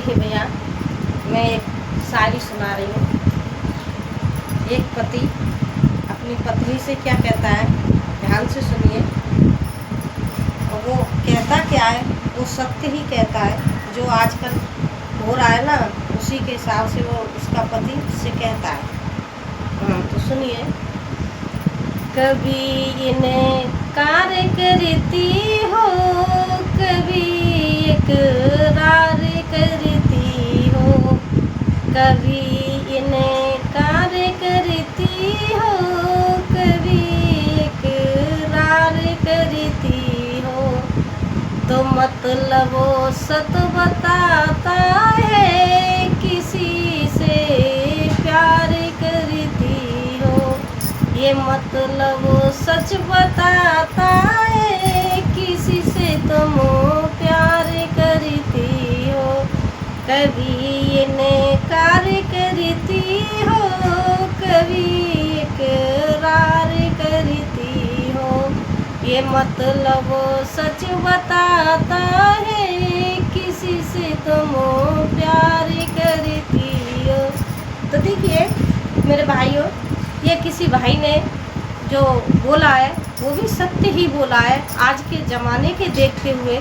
देखिए भैया, मैं एक शायरी सुना रही हूँ। एक पति अपनी पत्नी से क्या कहता है, ध्यान से सुनिए। और वो कहता क्या है, वो सत्य ही कहता है। जो आजकल हो रहा है ना, उसी के हिसाब से वो उसका पति उससे कहता है। तो सुनिए। कभी इनकार करती हो, कभी इकरार करती हो, कभी इनकार करती हो, कभी इकरार करती हो, तो मतलब वो सच बताता है किसी से प्यार करती हो। ये मतलब वो सच बताता है किसी से तुम प्यार करती हो। कभी इनकार करती हो, कभी इकरार करती हो, ये मतलब वो सच बताता है किसी से तुम प्यार करती हो। तो देखिए मेरे भाइयों, ये किसी भाई ने जो बोला है वो भी सत्य ही बोला है। आज के ज़माने के देखते हुए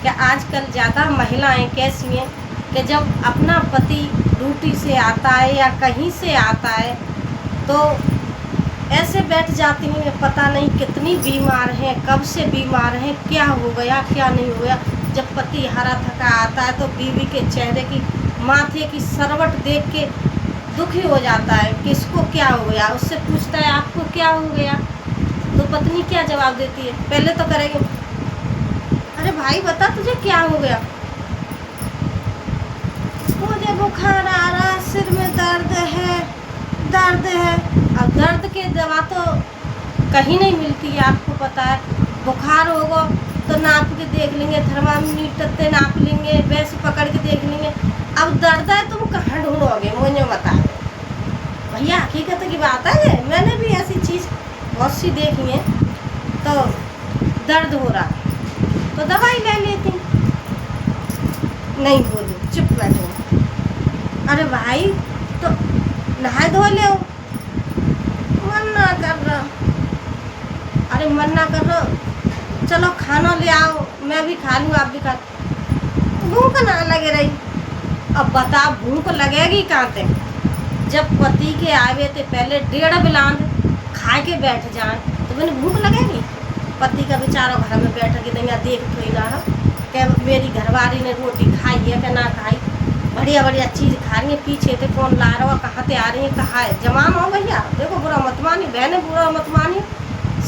कि आजकल ज़्यादा महिलाएं कैसी हैं कि जब अपना पति ड्यूटी से आता है या कहीं से आता है तो ऐसे बैठ जाती हैं, पता नहीं कितनी बीमार हैं, कब से बीमार हैं, क्या हो गया क्या नहीं हो गया। जब पति हरा थका आता है तो बीवी के चेहरे की, माथे की सरवट देख के दुखी हो जाता है कि इसको क्या हो गया। उससे पूछता है आपको क्या हो गया, तो पत्नी क्या जवाब देती है, पहले तो करेंगे अरे भाई बता तुझे क्या हो गया। मुझे बुखार आ रहा, सिर में दर्द है, दर्द है। अब दर्द के दवा तो कहीं नहीं मिलती है, आपको पता है। बुखार होगा तो नाप के देख लेंगे, थर्मामीटर से नाप लेंगे, वैसे पकड़ के देख लेंगे। अब दर्द है तुम कहाँ ढूंढोगे, मुझे बता दो भैया। हकीकत की बात है, मैंने भी ऐसी चीज़ बहुत सी देखी है। तो दर्द हो रहा तो दवाई ले लेती, नहीं बोलो चुप बैठो। अरे भाई तो नहाए धो ले, मना कर रहा। अरे मना कर रहा, चलो खाना ले आओ, मैं भी खा लूँ आप भी खा। भूख ना लगे रही। अब बता भूख लगेगी कहाँ थे, जब पति के आवे थे पहले 1.5 बिलान खा के बैठ जाए तो मैंने भूख लगेगी। पति का बेचारा घर में बैठ के दैया देख थोड़ी रहा कि मेरी घरवाली ने रोटी खाई है कि ना खाई, बढ़िया बढ़िया चीज़ खा रही है, पीछे थे कौन ला रहा, कहाँ से आ रही है, कहाँ है। जवान हो भैया, देखो बुरा मत मानी, बहनें बुरा मत मानी,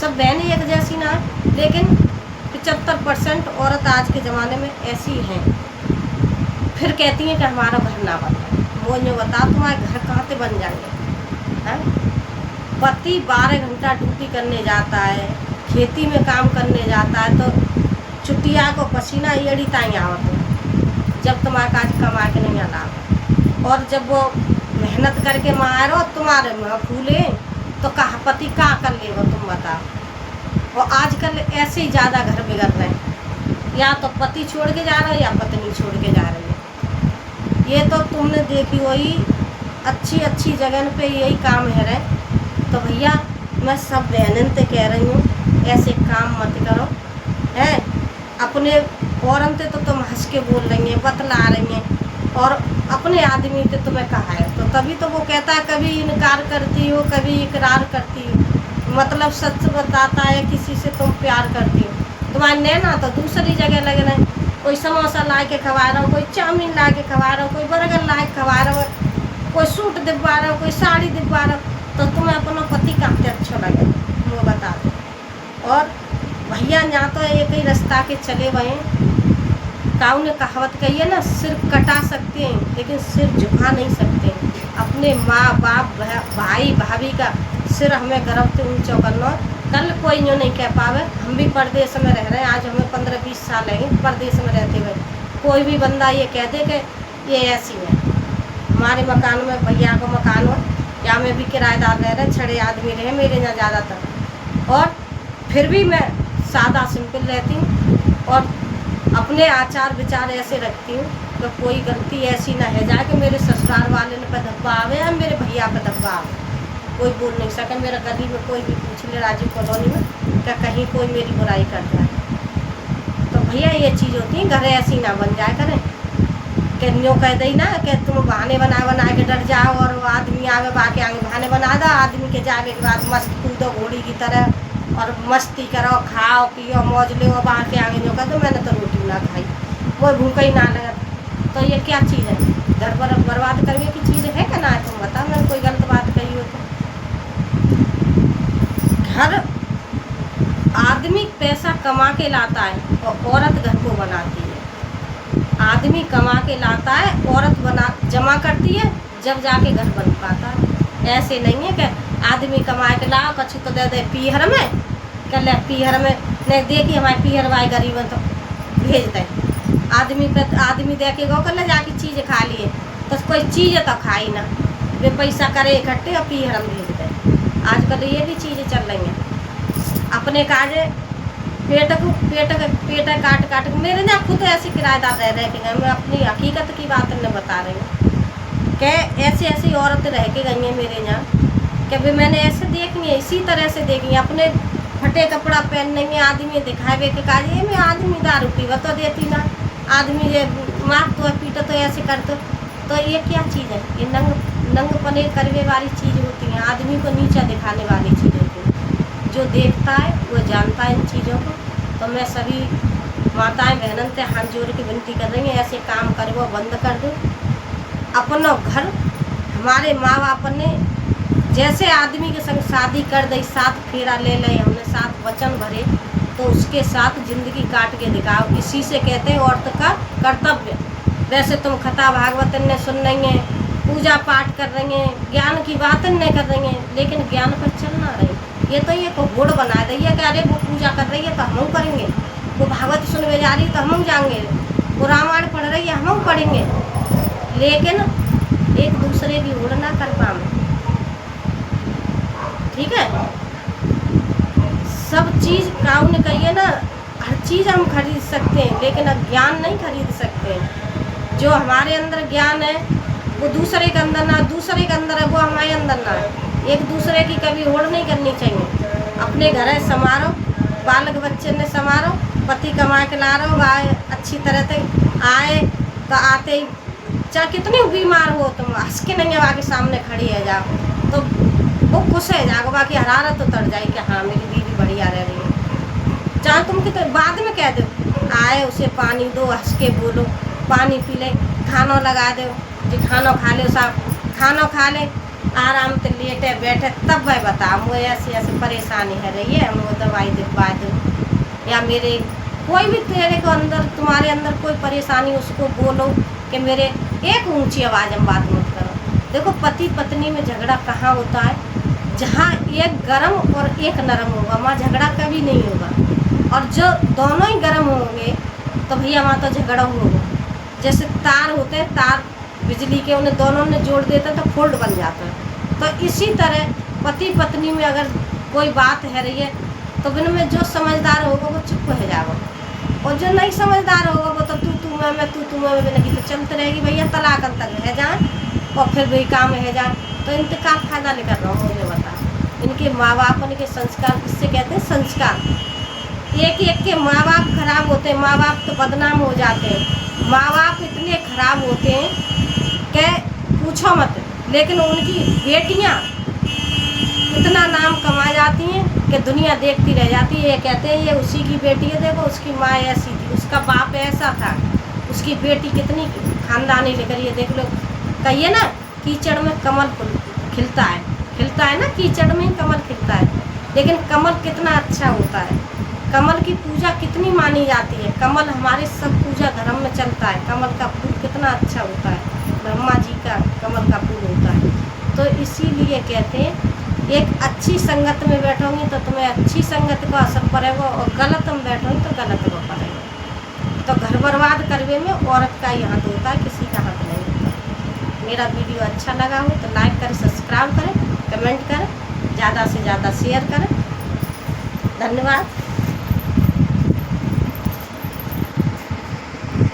सब बहनें एक जैसी ना है, लेकिन 75% औरत आज के ज़माने में ऐसी हैं। फिर कहती हैं कि हमारा घर ना बने। मुझे बता तुम्हारे घर कहाँ से बन जाएंगे हैं। पति 12 घंटा ड्यूटी करने जाता है, खेती में काम करने जाता है, तो छुट्टियाँ को पसीना एड़ी ताई आवत है जब तुम्हारे काज कमा के नहीं आता। और जब वो मेहनत करके मारो तुम्हारे मुँह फूले तो कहा पति क्या कर लेगा तुम बताओ। और आजकल ऐसे ही ज़्यादा घर बिगड़ रहे हैं, या तो पति छोड़ के जा रहा है या पत्नी छोड़ के जा रही है। ये तो तुमने देखी वही अच्छी अच्छी जगह पे यही काम है रहे। तो भैया मैं सब बहनों से कह रही हूँ, ऐसे काम मत करो है। अपने औरन से तो तुम हंस के बोल रही हैं, बतला रही हैं, और अपने आदमी से तुम्हें कहा है तो तभी तो वो कहता है कभी इनकार करती हो कभी इकरार करती हो, मतलब सच बताता है किसी से तुम प्यार करती हो। तुम्हारे नैना तो दूसरी जगह लग रहे हैं, कोई समोसा ला के खवा रहा हो, कोई चाउमीन ला के खवा रहा हो, कोई बर्गर ला के खवा रहा हो, कोई सूट दिखवा रहा हो, कोई साड़ी दिखवा रहा हो। तो तुम्हें अपना पति काफी अच्छा लगे वो बता दो। और भैया यहाँ तो एक ही रास्ता के चले हुए हैं। काऊ ने कहावत कही है ना, सिर कटा सकते हैं लेकिन सिर झुका नहीं सकते। अपने माँ बाप भाई भाभी का सिर हमें गर्व से ऊंचा करना। कल कोई यूँ नहीं कह पावे, हम भी परदेश में रह रहे हैं, आज हमें 15-20 साल हैं परदेश में रहते हुए। कोई भी बंदा ये कह दे कि ये ऐसी है। हमारे मकान में भैया का मकान हो, या में भी किराएदार रह रहे, 6 आदमी रहे मेरे यहाँ ज़्यादातर। और फिर भी मैं सादा सिंपल रहती हूँ और अपने आचार विचार ऐसे रखती हूँ तो कोई गलती ऐसी ना है जाके मेरे ससुराल वाले ने पे धब्बा आवे या मेरे भैया पे धब्बा आवे, कोई बोल नहीं सके। मेरा गली में कोई भी पूछ ले राजीव कॉलोनी में क्या कहीं कोई मेरी बुराई कर जाए। तो भैया ये चीज़ होती है, घर ऐसी ना बन जाए करें कि न्यों कह दई ना कि तुम बहाने बना के डर जाओ और आदमी आवे बाके आगे बहाने बना दो, आदमी के जावे के बाद मस्त कूदो घोड़ी की तरह और मस्ती करो, खाओ पियो मौज लो, बाके आगे न्यों कह दो मैंने तो रोटी ना खाई, वो भूखा ही ना लगा। तो ये क्या चीज़ है? घर पर बर्बाद करने की चीज़ है क्या ना? तुम बताओ, मैंने कोई गलत बात कही हो तो। घर आदमी पैसा कमा के लाता है और औरत घर को बनाती है। आदमी कमा के लाता है, औरत बना जमा करती है, जब जाके घर बन पाता है। ऐसे नहीं है कि आदमी कमा के लाओ कछु तो दे दे पीहर में, कह ले पीहर में नहीं देखिए हमारे पीहर वाई गरीब तो भेज दे। आदमी दे के गो कर ले जाके चीज़ खा लिए तो कोई चीज़ तो खाई ना, वे पैसा करे इकट्ठे और पीहर में भेज दे। आजकल ये भी चीज़ें चल रही हैं। अपने काजे पेट काट काट मेरे ना खुद ऐसे किराएदार रह के गए, मैं अपनी हकीकत की बात न बता रही हूँ कि ऐसी औरतें रह के गई हैं मेरे यहाँ कि भाई मैंने ऐसे देखनी है, इसी तरह से देखनी है। अपने फटे कपड़ा पहनेंगे, आदमी दिखावे के काज ये में आदमी दारू पीवा तो देती ना, आदमी ये मार तो पीटो तो ऐसे कर तो ये क्या चीज़ है? ये नंग पने करवे वाली चीज़ होती है, आदमी को नीचा दिखाने वाली चीज़ होती है। जो देखता है वो जानता है इन चीज़ों को। तो मैं सभी माताएं बहनों से हाथ जोड़ के विनती कर रही हैं, ऐसे काम कर वो बंद कर दो। अपना घर हमारे माँ बाप ने जैसे आदमी के संग शादी कर दी, साथ फेरा ले ले, हमने साथ वचन भरे, तो उसके साथ ज़िंदगी काट के दिखाओ। इसी से कहते हैं औरत का कर्तव्य। वैसे तुम कथा भागवत ने सुन रही हैं, पूजा पाठ कर रही हैं, ज्ञान की बातें नहीं कर रही हैं, लेकिन ज्ञान पर चलना रही। ये तो ये को गुड़ बना दी है कि अरे वो पूजा कर रही है तो हम करेंगे, वो भागवत सुनने जा रही है तो हम जाएंगे, वो रामायण पढ़ रही है हम पढ़ेंगे, लेकिन एक दूसरे की ओर ना कर पाए। ठीक है, सब चीज़ काऊ ने कही है ना, हर चीज़ हम खरीद सकते हैं लेकिन ज्ञान नहीं खरीद सकते। जो हमारे अंदर ज्ञान है वो दूसरे के अंदर ना, दूसरे के अंदर है वो हमारे अंदर ना है। एक दूसरे की कभी होड़ नहीं करनी चाहिए। अपने घर है संवारो, बालक बच्चे ने संवारो, पति कमा के ला रहे हो, आए अच्छी तरह से आए तो आते ही चाहे कितनी बीमार हो तुम हंस के नहीं आके सामने खड़ी है जाओ तो वो खुश है जाओ, बाकी हरारत तो तर जाए कि हाँ मेरी दीदी बढ़िया रह रही है। चाहे तुम कि तो बाद में कह दो, आए उसे पानी दो, हंस के बोलो, पानी पी ले, खाना लगा दो, जो खाना खा ले साहब, खाना खा ले आराम से लेटे बैठे, तब भाई बताओ मुझे ऐसी परेशानी है रही है, मुझे दवाई दिलवा दो, या मेरे कोई भी तेरे को अंदर तुम्हारे अंदर कोई परेशानी उसको बोलो कि मेरे एक ऊंची आवाज़ में बात मत करो। देखो पति पत्नी में झगड़ा कहाँ होता है? जहाँ एक गरम और एक नरम होगा वहाँ झगड़ा कभी नहीं होगा, और जो दोनों ही गरम होंगे तो भैया वहाँ तो झगड़ा होगा। जैसे तार होते हैं, तार बिजली के उन्हें दोनों ने जोड़ देते तो फोल्ड बन जाता है। तो इसी तरह पति पत्नी में अगर कोई बात है रही है तो उनमें जो समझदार होगा वो चुप हो जाएगा, और जो नहीं समझदार होगा वो तो तू मैं नहीं तो चलते रहेगी भैया, तलाक तक रह जाए और फिर वही काम रह जाए। तो इनसे क्या फायदा लेकर रहा हूँ मुझे बता। इनके माँ बाप उनके संस्कार किससे कहते हैं? संस्कार। एक के माँ बाप खराब होते हैं, माँ बाप तो बदनाम हो जाते हैं। माँ बाप इतने खराब होते हैं कि पूछो मत, लेकिन उनकी बेटियाँ इतना नाम कमा जाती हैं कि दुनिया देखती रह जाती है। ये कहते हैं ये उसी की बेटी है, देखो उसकी माँ ऐसी थी, उसका बाप ऐसा था, उसकी बेटी कितनी खानदानी लेकर, ये देख लो। कहिए ना कीचड़ में कमल खिलता है ना, कीचड़ में कमल खिलता है, लेकिन कमल कितना अच्छा होता है, कमल की पूजा कितनी मानी जाती है। कमल हमारे सब पूजा धर्म में चलता है, कमल का फूल कितना अच्छा होता है, ब्रह्मा जी का कमल का फूल होता है। तो इसीलिए कहते हैं एक अच्छी संगत में बैठोगी तो तुम्हें अच्छी संगत का असर पड़ेगा, और गलत में बैठोगी तो गलत को पड़ेगा। तो घर बर्बाद करने में औरत का ही हाथ होता है, किसी का हाथ नहीं होता। मेरा वीडियो अच्छा लगा हो तो लाइक करें, सब्सक्राइब करें, कमेंट करें, ज़्यादा से ज़्यादा शेयर करें। धन्यवाद।